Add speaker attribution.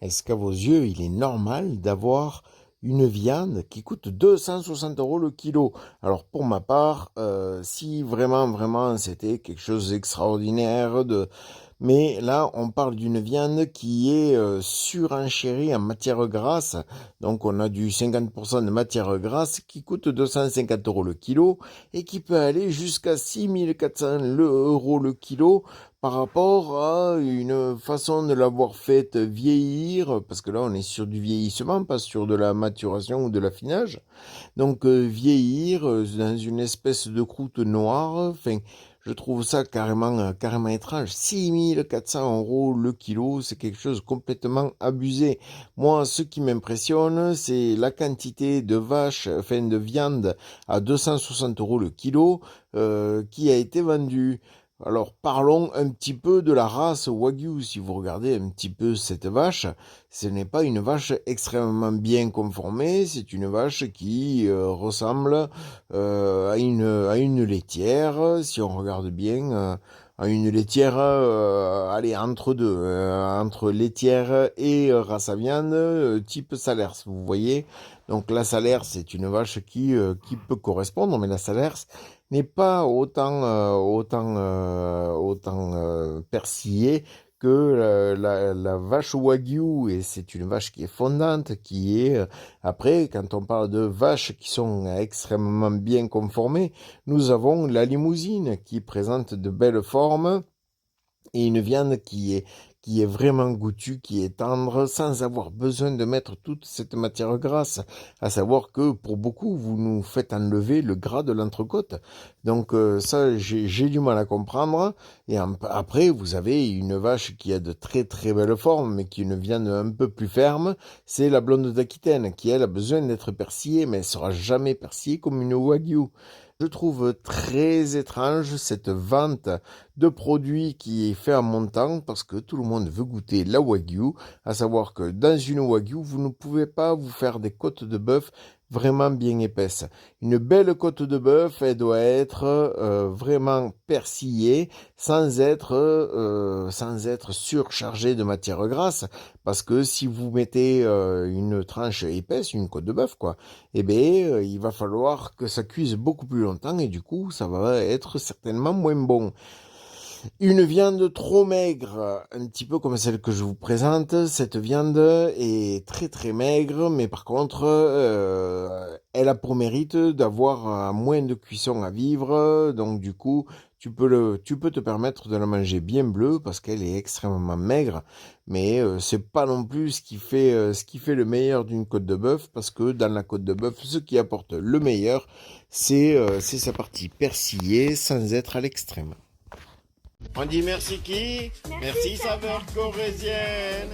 Speaker 1: Est-ce qu'à vos yeux, il est normal d'avoir une viande qui coûte 260 € le kilo? Alors pour ma part, si vraiment c'était quelque chose d'extraordinaire, mais là on parle d'une viande qui est surenchérie en matière grasse, donc on a du 50% de matière grasse qui coûte 250 € le kilo et qui peut aller jusqu'à 6400 € le kilo par rapport à une façon de l'avoir faite vieillir, parce que là on est sur du vieillissement, pas sur de la maturation ou de l'affinage. Donc vieillir dans une espèce de croûte noire, enfin, je trouve ça carrément étrange. 6400 € le kilo, c'est quelque chose de complètement abusé. Moi, ce qui m'impressionne, c'est la quantité de vaches, enfin de viande à 260 € le kilo qui a été vendue. Alors parlons un petit peu de la race Wagyu. Si vous regardez un petit peu cette vache, ce n'est pas une vache extrêmement bien conformée, c'est une vache qui ressemble à une laitière, si on regarde bien, à une laitière, allez, entre deux, entre laitière et race à viande, type Salers, vous voyez. Donc la Salers, c'est une vache qui peut correspondre, mais la Salers n'est pas autant persillée que la vache Wagyu, et c'est une vache qui est fondante, qui est après, quand on parle de vaches qui sont extrêmement bien conformées, nous avons la limousine qui présente de belles formes et une viande qui est vraiment goûtue, qui est tendre, sans avoir besoin de mettre toute cette matière grasse. À savoir que pour beaucoup, vous nous faites enlever le gras de l'entrecôte. Donc ça, j'ai du mal à comprendre. Et après, vous avez une vache qui a de très belles formes, mais qui a une viande un peu plus ferme. C'est la blonde d'Aquitaine, qui elle a besoin d'être persillée, mais elle sera jamais persillée comme une Wagyu. Je trouve très étrange cette vente de produits qui est fait en montant parce que tout le monde veut goûter la Wagyu, à savoir que dans une Wagyu, vous ne pouvez pas vous faire des côtes de bœuf vraiment bien épaisses. Une belle côte de bœuf, elle doit être vraiment persillée sans être surchargée de matière grasse, parce que si vous mettez une tranche épaisse, une côte de bœuf quoi, eh bien il va falloir que ça cuise beaucoup plus longtemps et du coup ça va être certainement moins bon. Une viande trop maigre, un petit peu comme celle que je vous présente, cette viande est très maigre, mais par contre, elle a pour mérite d'avoir moins de cuisson à vivre, donc du coup, tu peux te permettre de la manger bien bleue parce qu'elle est extrêmement maigre, mais c'est pas non plus ce qui fait le meilleur d'une côte de bœuf, parce que dans la côte de bœuf, ce qui apporte le meilleur, c'est sa partie persillée sans être à l'extrême. On dit merci qui? Merci saveur corésienne.